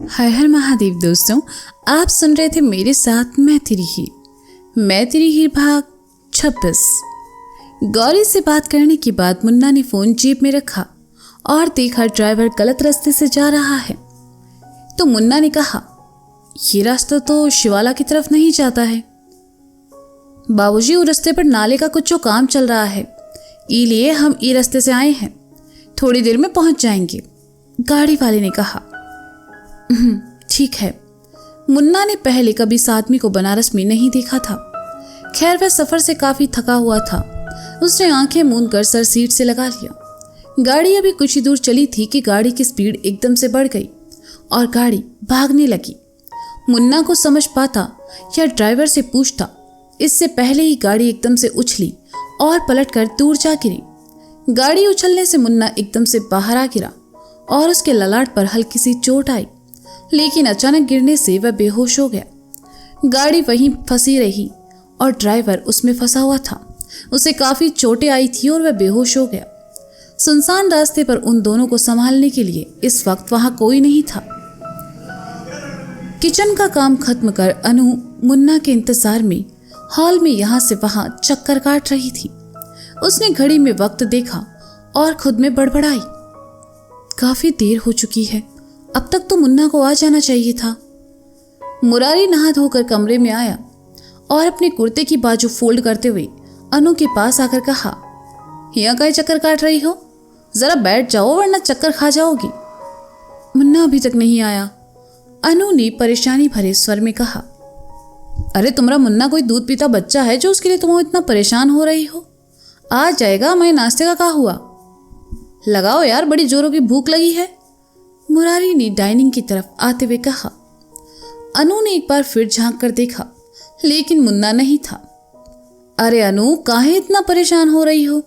हर हर महादेव दोस्तों, आप सुन रहे थे मेरे साथ मैं तेरी हीर भाग 26। गौरी से बात करने के बाद मुन्ना ने फोन जेब में रखा और देखा ड्राइवर गलत रास्ते से जा रहा है। तो मुन्ना ने कहा, ये रास्ता तो शिवाला की तरफ नहीं जाता है बाबूजी, उस रास्ते पर नाले का कुछ काम चल रहा है, इसलिए हम ये रास्ते से आए हैं, थोड़ी देर में पहुंच जाएंगे। गाड़ी वाले ने कहा, ठीक है। मुन्ना ने पहले कभी इस आदमी को बनारस में नहीं देखा था। खैर वह सफर से काफी थका हुआ था। उसने आंखें मूंद कर सर सीट से लगा लिया। गाड़ी अभी कुछ ही दूर चली थी कि गाड़ी की स्पीड एकदम से बढ़ गई और गाड़ी भागने लगी। मुन्ना को समझ पाता या ड्राइवर से पूछता, इससे पहले ही गाड़ी एकदम से उछली और पलटकर दूर जा गिरी। गाड़ी उछलने से मुन्ना एकदम से बाहर आ गिरा और उसके ललाट पर हल्की सी चोट आई, लेकिन अचानक गिरने से वह बेहोश हो गया। गाड़ी वहीं फंसी रही और ड्राइवर उसमें फंसा हुआ था। उसे काफी चोटें आई थी और वह बेहोश हो गया। सुनसान रास्ते पर उन दोनों को संभालने के लिए इस वक्त वहां कोई नहीं था। किचन का काम खत्म कर अनु मुन्ना के इंतजार में हॉल में यहाँ से वहां चक्कर काट रही थी। उसने घड़ी में वक्त देखा और खुद में बड़बड़ाई, काफी देर हो चुकी है, अब तक तो मुन्ना को आ जाना चाहिए था। मुरारी नहा धोकर कमरे में आया और अपने कुर्ते की बाजू फोल्ड करते हुए अनु के पास आकर कहा, यहाँ का चक्कर काट रही हो, जरा बैठ जाओ वरना चक्कर खा जाओगी। मुन्ना अभी तक नहीं आया, अनु ने परेशानी भरे स्वर में कहा। अरे तुम्हारा मुन्ना कोई दूध पीता बच्चा है जो उसके लिए तुम इतना परेशान हो रही हो? आ जाएगा, मैं नाश्ते का कहा हुआ। लगाओ यार, बड़ी जोरों की भूख लगी है, मुरारी ने डाइनिंग की तरफ आते हुए कहा। अनु ने एक बार फिर झांक कर देखा, लेकिन मुन्ना नहीं था। अरे अनु, काहे इतना परेशान हो रही हो?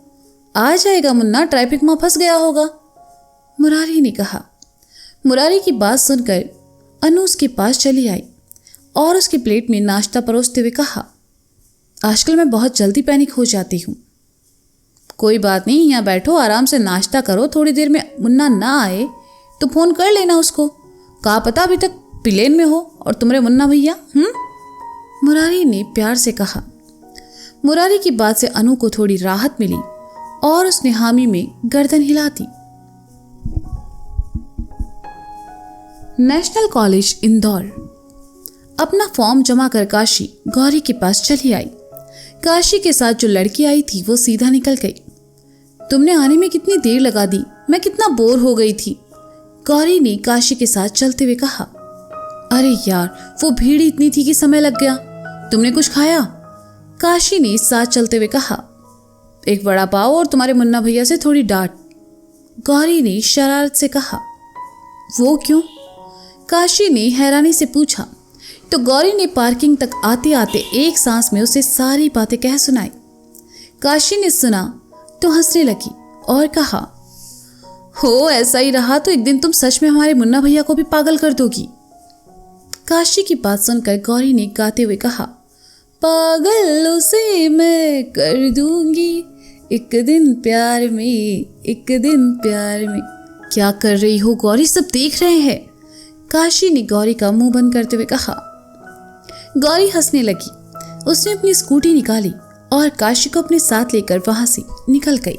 आ जाएगा मुन्ना, ट्रैफिक में फंस गया होगा, मुरारी ने कहा। मुरारी की बात सुनकर अनु उसके पास चली आई और उसकी प्लेट में नाश्ता परोसते हुए कहा, आजकल मैं बहुत जल्दी पैनिक हो जाती हूँ। कोई बात नहीं, यहाँ बैठो, आराम से नाश्ता करो, थोड़ी देर में मुन्ना ना आए तो फोन कर लेना उसको, कहा पता अभी तक प्लेन में हो और तुम्हारे मुन्ना भैया। मुरारी ने प्यार से कहा। मुरारी की बात से अनु को थोड़ी राहत मिली और उसने हामी में गर्दन हिला दी। National college Indore. अपना फॉर्म जमा कर काशी गौरी के पास चली आई। काशी के साथ जो लड़की आई थी वो सीधा निकल गई। तुमने आने में कितनी देर लगा दी, मैं कितना बोर हो गई थी, गौरी ने काशी के साथ चलते हुए कहा। अरे यार, वो भीड़ इतनी थी कि समय लग गया। तुमने कुछ खाया? काशी ने साथ चलते हुए कहा। एक वड़ा पाव और तुम्हारे मुन्ना भैया से थोड़ी डांट, गौरी ने शरारत से कहा। वो क्यों? काशी ने हैरानी से पूछा। तो गौरी ने पार्किंग तक आते आते एक सांस में उसे सारी बातें कह सुनाई। काशी ने सुना तो हंसने लगी और कहा, हो ऐसा ही रहा तो एक दिन तुम सच में हमारे मुन्ना भैया को भी पागल कर दोगी। काशी की बात सुनकर गौरी ने गाते हुए कहा, पागल उसे मैं कर दूंगी एक दिन प्यार में, एक दिन प्यार में। क्या कर रही हो गौरी, सब देख रहे हैं, काशी ने गौरी का मुंह बंद करते हुए कहा। गौरी हंसने लगी। उसने अपनी स्कूटी निकाली और काशी को अपने साथ लेकर वहां से निकल गई।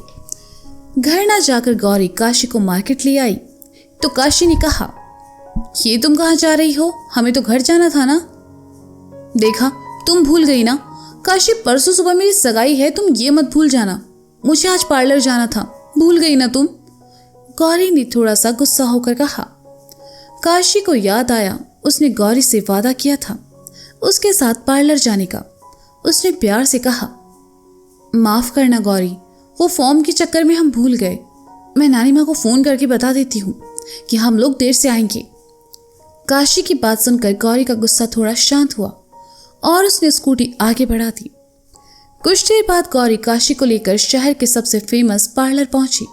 घर ना जाकर गौरी काशी को मार्केट ले आई तो काशी ने कहा, ये तुम कहाँ जा रही हो, हमें तो घर जाना था ना। देखा, तुम भूल गई ना, काशी परसों सुबह मेरी सगाई है, तुम ये मत भूल जाना। मुझे आज पार्लर जाना था, भूल गई ना तुम, गौरी ने थोड़ा सा गुस्सा होकर कहा। काशी को याद आया उसने गौरी से वादा किया था उसके साथ पार्लर जाने का। उसने प्यार से कहा, माफ करना गौरी, वो फॉर्म के चक्कर में हम भूल गए। मैं नानी माँ को फोन करके बता देती हूँ कि हम लोग देर से आएंगे। काशी की बात सुनकर गौरी का गुस्सा थोड़ा शांत हुआ और उसने स्कूटी आगे बढ़ा दी। कुछ देर बाद गौरी काशी को लेकर शहर के सबसे फेमस पार्लर पहुंची।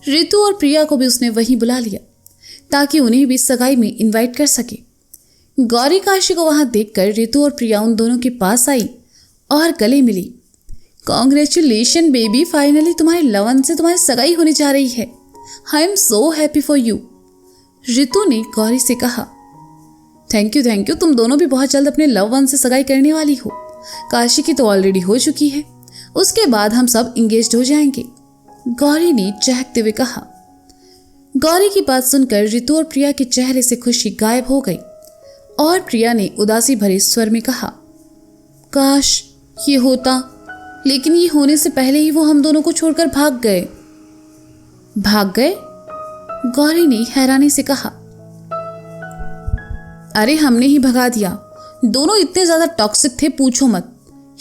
रितु और प्रिया को भी उसने वहीं बुला लिया ताकि उन्हें भी सगाई में इनवाइट कर सके। गौरी काशी को वहां देखकर रितु और प्रिया उन दोनों के पास आई और गले मिली। कॉन्ग्रेचुलेशन बेबी, फाइनली तुम्हारे लवन से तुम्हारी सगाई होने जा रही है। I am so happy for you, Ritu ने गौरी से कहा थैंक यू, तुम दोनों भी बहुत जल्द अपने लव वन से सगाई करने वाली हो। काशी की तो ऑलरेडी हो चुकी है, उसके बाद हम सब इंगेज्ड हो जाएंगे, गौरी ने चहकते हुए कहा। गौरी की बात सुनकर रितु और प्रिया के चेहरे से खुशी गायब हो गई और प्रिया ने उदासी भरे स्वर में कहा, काश ये होता, लेकिन ये होने से पहले ही वो हम दोनों को छोड़कर भाग गए। भाग गए? गौरी ने हैरानी से कहा। अरे हमने ही भगा दिया, दोनों इतने ज्यादा टॉक्सिक थे पूछो मत।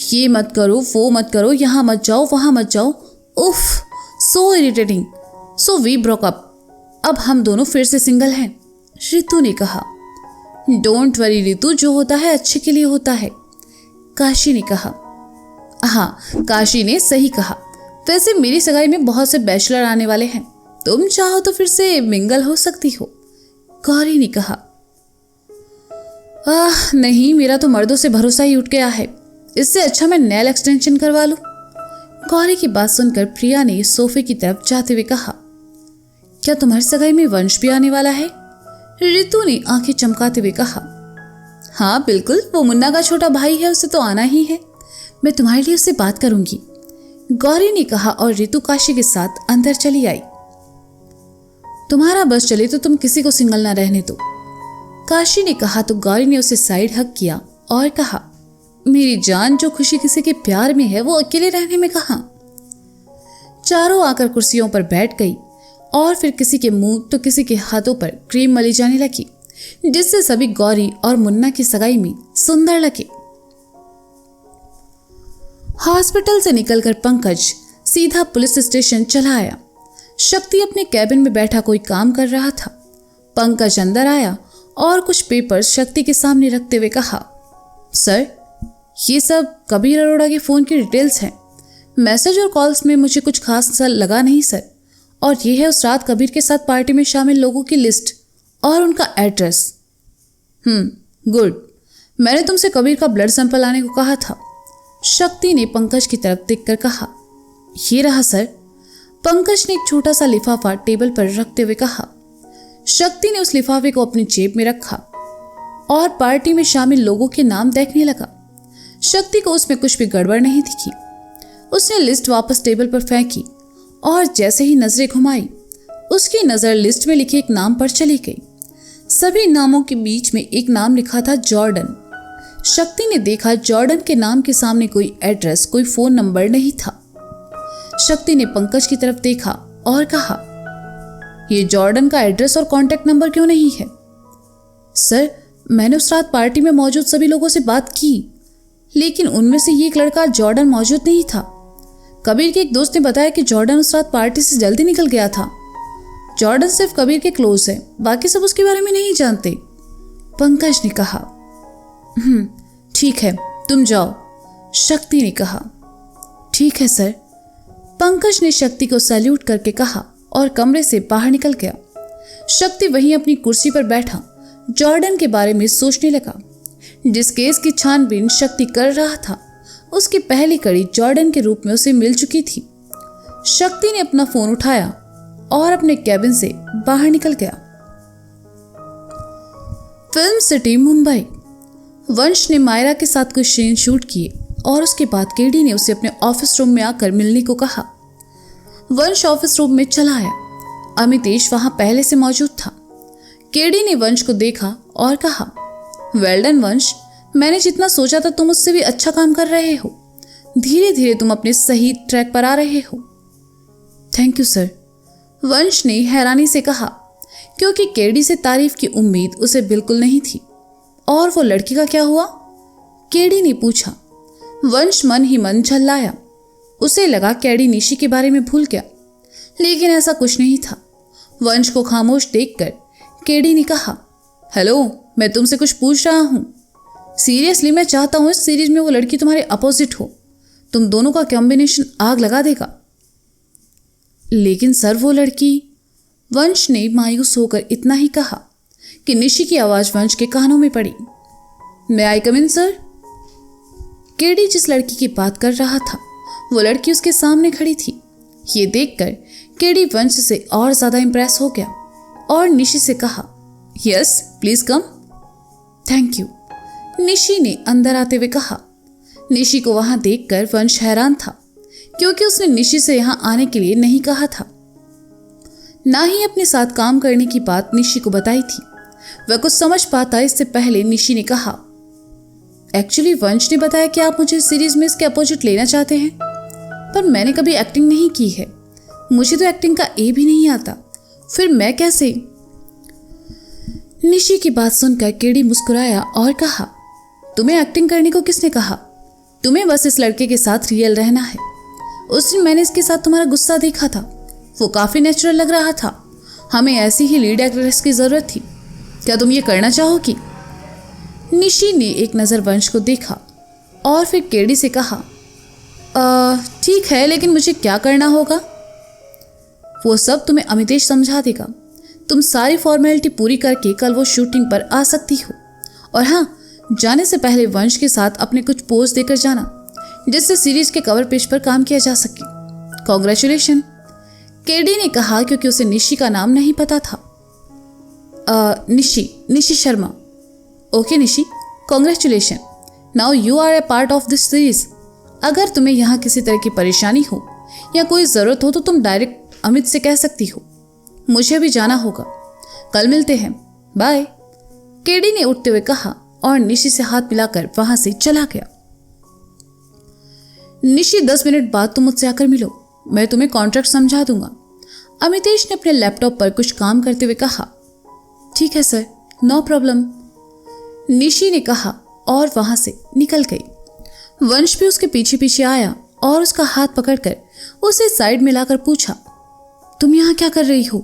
ये मत करो, वो मत करो, यहाँ मत जाओ, वहां मत जाओ, उफ, so irritating, so we broke up. अब हम दोनों फिर से सिंगल हैं, रितु ने कहा। डोंट वरी रितु, जो होता है अच्छे के लिए होता है, काशी ने कहा। हाँ, काशी ने सही कहा। वैसे मेरी सगाई में बहुत से बैचलर आने वाले हैं, तुम चाहो तो फिर से मिंगल हो सकती हो, गौरी ने कहा। नहीं, मेरा तो मर्दों से भरोसा ही उठ गया है, इससे अच्छा मैं नेल एक्सटेंशन करवा लूं। गौरी की बात सुनकर प्रिया ने सोफे की तरफ जाते हुए कहा। क्या तुम्हारी सगाई में वंश भी आने वाला है? रितु ने आंखें चमकाते हुए कहा। हाँ बिल्कुल, वो मुन्ना का छोटा भाई है, उसे तो आना ही है, मैं तुम्हारे लिए उससे बात करूंगी, गौरी ने कहा और रितु काशी के साथ अंदर चली आई। तुम्हारा बस चले तो तुम किसी को सिंगल ना रहने दो, काशी ने कहा तो गौरी ने उसे साइड हग किया और कहा, मेरी जान, जो खुशी किसी के प्यार में है वो अकेले रहने में कहां। चारों आकर कुर्सियों पर बैठ गई और फिर किसी के मुंह तो किसी के हाथों पर क्रीम मली जाने लगी, जिससे सभी गौरी और मुन्ना की सगाई में सुंदर लगे। हॉस्पिटल से निकलकर पंकज सीधा पुलिस स्टेशन चला आया। शक्ति अपने कैबिन में बैठा कोई काम कर रहा था। पंकज अंदर आया और कुछ पेपर्स शक्ति के सामने रखते हुए कहा, सर, ये सब कबीर अरोड़ा के फ़ोन की डिटेल्स हैं। मैसेज और कॉल्स में मुझे कुछ खास लगा नहीं सर, और ये है उस रात कबीर के साथ पार्टी में शामिल लोगों की लिस्ट और उनका एड्रेस। गुड, मैंने तुमसे कबीर का ब्लड सैंपल लाने को कहा था, शक्ति ने पंकज की तरफ देखकर कहा। ये रहा सर, पंकज ने एक छोटा सा लिफाफा टेबल पर रखते हुए कहा। शक्ति ने उस लिफाफे को अपनी जेब में रखा और पार्टी में शामिल लोगों के नाम देखने लगा। शक्ति को उसमें कुछ भी गड़बड़ नहीं दिखी। उसने लिस्ट वापस टेबल पर फेंकी और जैसे ही नजरें घुमाई, उसकी नजर लिस्ट में लिखे एक नाम पर चली गई। सभी नामों के बीच में एक नाम लिखा था, जॉर्डन। शक्ति ने देखा जॉर्डन के नाम के सामने कोई एड्रेस, कोई फोन नंबर नहीं था। शक्ति ने पंकज की तरफ देखा और कहा, ये जॉर्डन का एड्रेस और कांटेक्ट नंबर क्यों नहीं है? सर, मैंने उस रात पार्टी में मौजूद सभी लोगों से बात की, लेकिन उनमें से ये एक लड़का जॉर्डन मौजूद नहीं था। कबीर के एक दोस्त ने बताया कि जॉर्डन उस रात पार्टी से जल्दी निकल गया था। जॉर्डन सिर्फ कबीर के क्लोज है, बाकी सब उसके बारे में नहीं जानते, पंकज ने कहा। ठीक है, तुम जाओ, शक्ति ने कहा। ठीक है सर, पंकज ने शक्ति को सैल्यूट करके कहा और कमरे से बाहर निकल गया। शक्ति वहीं अपनी कुर्सी पर बैठा जॉर्डन के बारे में सोचने लगा। जिस केस की छानबीन शक्ति कर रहा था, उसकी पहली कड़ी जॉर्डन के रूप में उसे मिल चुकी थी। शक्ति ने अपना फोन उठाया और अपने कैबिन से बाहर निकल गया। Film city Mumbai. वंश ने मायरा के साथ कुछ सीन शूट किए और उसके बाद केडी ने उसे अपने ऑफिस रूम में आकर मिलने को कहा। वंश ऑफिस रूम में चला आया। अमितेश वहां पहले से मौजूद था। केडी ने वंश को देखा और कहा, वेल डन वंश, मैंने जितना सोचा था तुम उससे भी अच्छा काम कर रहे हो। धीरे धीरे तुम अपने सही ट्रैक पर आ रहे हो। थैंक यू सर, वंश ने हैरानी से कहा, क्योंकि केडी से तारीफ की उम्मीद उसे बिल्कुल नहीं थी। और वो लड़की का क्या हुआ? केडी ने पूछा। वंश मन ही मन झल्लाया। उसे लगा केडी निशी के बारे में भूल गया, लेकिन ऐसा कुछ नहीं था। वंश को खामोश देखकर केडी ने कहा, हेलो, मैं तुमसे कुछ पूछ रहा हूं। सीरियसली, मैं चाहता हूं इस सीरीज में वो लड़की तुम्हारे अपोजिट हो। तुम दोनों का कॉम्बिनेशन आग लगा देगा। लेकिन सर, वो लड़की, वंश ने मायूस होकर इतना ही कहा कि निशी की आवाज वंश के कानों में पड़ी। मैं आई कम इन सर? केडी जिस लड़की की बात कर रहा था, वो लड़की उसके सामने खड़ी थी। ये देखकर केडी वंश से और ज्यादा इंप्रेस हो गया और निशी से कहा, yes please come. Thank you, Nishi ने अंदर आते हुए कहा। निशी को वहां देखकर वंश हैरान था, क्योंकि उसने निशी से यहां आने के लिए नहीं कहा था, ना ही अपने साथ काम करने की बात निशी को बताई थी। वह कुछ समझ पाता इससे पहले निशी ने कहा, एक्चुअली वंश ने बताया कि आप मुझे सीरीज में इसके अपोजिट लेना चाहते हैं, पर मैंने कभी एक्टिंग नहीं की है। मुझे तो एक्टिंग का ए भी नहीं आता, फिर मैं कैसे। निशी की बात सुनकर केडी मुस्कुराया और कहा, तुम्हें एक्टिंग करने को किसने कहा? तुम्हें बस इस लड़के के साथ रियल रहना है। उस दिन मैंने इसके साथ तुम्हारा गुस्सा देखा था, वो काफी नेचुरल लग रहा था। हमें ऐसी ही लीड एक्ट्रेस की जरूरत थी। क्या तुम ये करना चाहोगी? निशी ने एक नज़र वंश को देखा और फिर केडी से कहा, ठीक है, लेकिन मुझे क्या करना होगा? वो सब तुम्हें अमितेश समझा देगा। तुम सारी फॉर्मेलिटी पूरी करके कल वो शूटिंग पर आ सकती हो। और हाँ, जाने से पहले वंश के साथ अपने कुछ पोज देकर जाना, जिससे सीरीज के कवर पेज पर काम किया जा सके। कॉन्ग्रेचुलेशन, केडी ने कहा, क्योंकि उसे निशी का नाम नहीं पता था। Nishi Sharma. Okay Nishi, congratulation, now you are a part of this series. अगर तुम्हें यहाँ किसी तरह की परेशानी हो या कोई ज़रूरत हो तो तुम डायरेक्ट अमित से कह सकती हो। मुझे भी जाना होगा, कल मिलते हैं, बाय, केडी ने उठते हुए कहा और निशी से हाथ मिलाकर वहां से चला गया। निशी, 10 मिनट बाद तुम मुझसे आकर मिलो, मैं तुम्हें कॉन्ट्रैक्ट समझा दूंगा। अमितेश ने अपने लैपटॉप पर कुछ काम करते हुए कहा। ठीक है सर, नो प्रॉब्लम, निशी ने कहा और वहां से निकल गई। वंश भी उसके पीछे पीछे आया और उसका हाथ पकड़कर उसे साइड में लाकर पूछा, तुम यहाँ क्या कर रही हो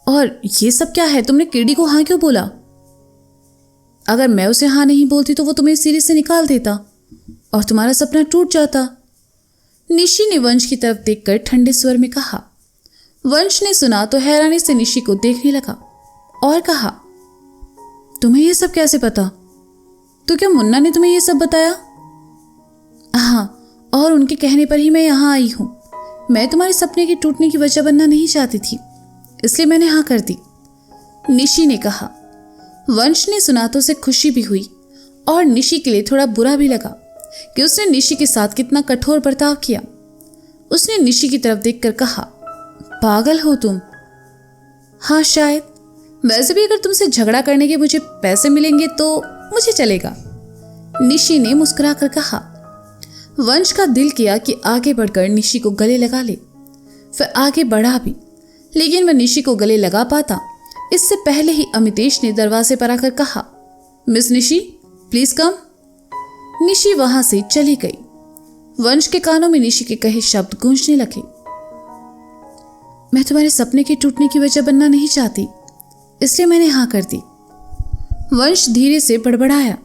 और ये सब क्या है? तुमने केडी को हाँ क्यों बोला? अगर मैं उसे हाँ नहीं बोलती तो वो तुम्हें सीरीज से निकाल देता और तुम्हारा सपना टूट जाता। निशी ने वंश की तरफ देखकर ठंडे स्वर में कहा। वंश ने सुना तो हैरानी से निशी को देखने लगा और कहा, तुम्हें ये सब कैसे पता? तो क्या मुन्ना ने तुम्हें ये सब बताया? हाँ, और उनके कहने पर ही मैं यहाँ आई हूँ। मैं तुम्हारे सपने के टूटने की वजह बनना नहीं चाहती थी, इसलिए मैंने हाँ कर दी, निशी ने कहा। वंश ने सुना तो उसे खुशी भी हुई और निशी के लिए थोड़ा बुरा भी लगा कि उसने निशी के साथ कितना कठोर बर्ताव किया। उसने निशी की तरफ देखकर कहा, पागल हो तुम? हाँ शायद, वैसे भी अगर तुमसे झगड़ा करने के मुझे पैसे मिलेंगे तो मुझे चलेगा, निशी ने मुस्कुरा कर कहा। वंश का दिल किया कि आगे बढ़कर निशी को गले लगा ले, फिर आगे बढ़ा भी, लेकिन वह निशी को गले लगा पाता इससे पहले ही अमितेश ने दरवाजे पर आकर कहा, miss Nishi please come. Nishi वहां से चली गई। वंश के कानों में निशी के कहे शब्द गूंजने लगे, मैं तुम्हारे सपने के टूटने की वजह बनना नहीं चाहती, इसलिए मैंने हाँ कर दी। वंश धीरे से बड़बड़ाया,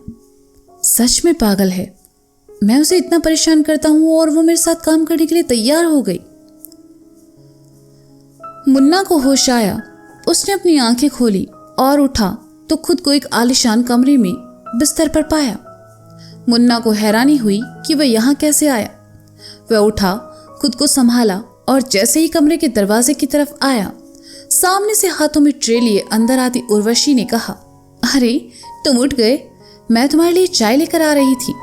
सच में पागल है, मैं उसे इतना परेशान करता हूं और वो मेरे साथ काम करने के लिए तैयार हो गई। मुन्ना को होश आया, उसने अपनी आंखें खोली और उठा तो खुद को एक आलीशान कमरे में बिस्तर पर पाया। मुन्ना को हैरानी हुई कि वह यहाँ कैसे आया। वह उठा, खुद को संभाला और जैसे ही कमरे के दरवाजे की तरफ आया, सामने से हाथों में ट्रे लिए अंदर आती उर्वशी ने कहा, अरे तुम उठ गए, मैं तुम्हारे लिए चाय लेकर आ रही थी।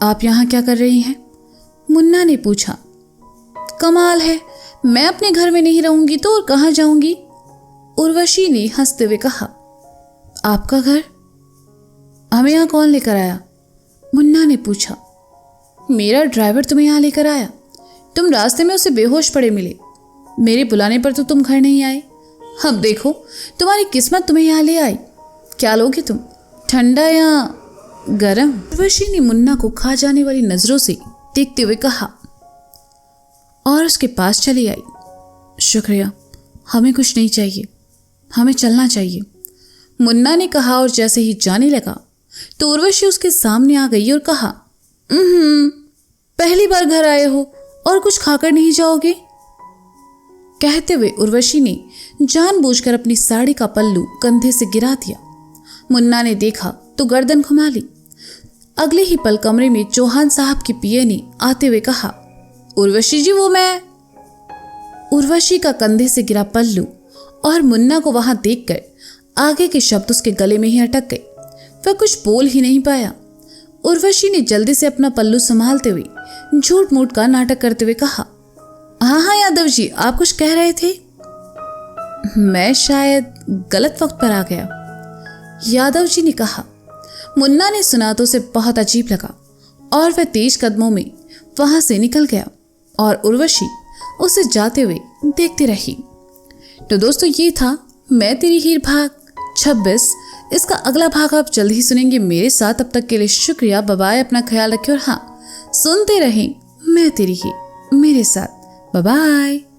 आप यहाँ क्या कर रही हैं? मुन्ना ने पूछा। कमाल है, मैं अपने घर में नहीं रहूंगी तो और कहाँ जाऊंगी? उर्वशी ने हंसते हुए कहा। आपका घर? हमें यहाँ कौन लेकर आया? मुन्ना ने पूछा। मेरा ड्राइवर तुम्हें यहाँ लेकर आया। तुम रास्ते में उसे बेहोश पड़े मिले, मेरे बुलाने पर तो तुम घर नहीं आए। अब देखो तुम्हारी किस्मत तुम्हें यहाँ ले आई। क्या लोगे तुम, ठंडा या गरम? उर्वशी ने मुन्ना को खा जाने वाली नजरों से देखते हुए कहा और उसके पास चली आई। शुक्रिया, हमें कुछ नहीं चाहिए, हमें चलना चाहिए, मुन्ना ने कहा और जैसे ही जाने लगा तो उर्वशी उसके सामने आ गई और कहा, पहली बार घर आए हो और कुछ खाकर नहीं जाओगे? कहते हुए उर्वशी ने जानबूझकर अपनी साड़ी का पल्लू कंधे से गिरा दिया। मुन्ना ने देखा तो गर्दन घुमा ली। अगले ही पल कमरे में चौहान साहब की पीए ने आते हुए कहा, उर्वशी जी वो मैं। उर्वशी का कंधे से गिरा पल्लू और मुन्ना को वहां देखकर आगे के शब्द उसके गले में ही अटक गए। वह कुछ बोल ही नहीं पाया। उर्वशी ने जल्दी से अपना पल्लू संभालते हुए झूठ मूठ का नाटक करते हुए कहा, हाँ यादव जी, आप कुछ कह रहे थे। मैं शायद गलत वक्त पर आ गया, यादव जी ने कहा। मुन्ना ने सुना तो उसे बहुत अजीब लगा और वह तेज कदमों में वहां से निकल गया और उर्वशी उसे जाते हुए देखती रही। तो दोस्तों, ये था मैं तेरी हीर भाग 26। इसका अगला भाग आप जल्द ही सुनेंगे मेरे साथ। तब तक के लिए शुक्रिया, बाय बाय, अपना ख्याल रखें और हाँ, सुनते रहें मैं तेरी हीर मेरे साथ। Bye bye.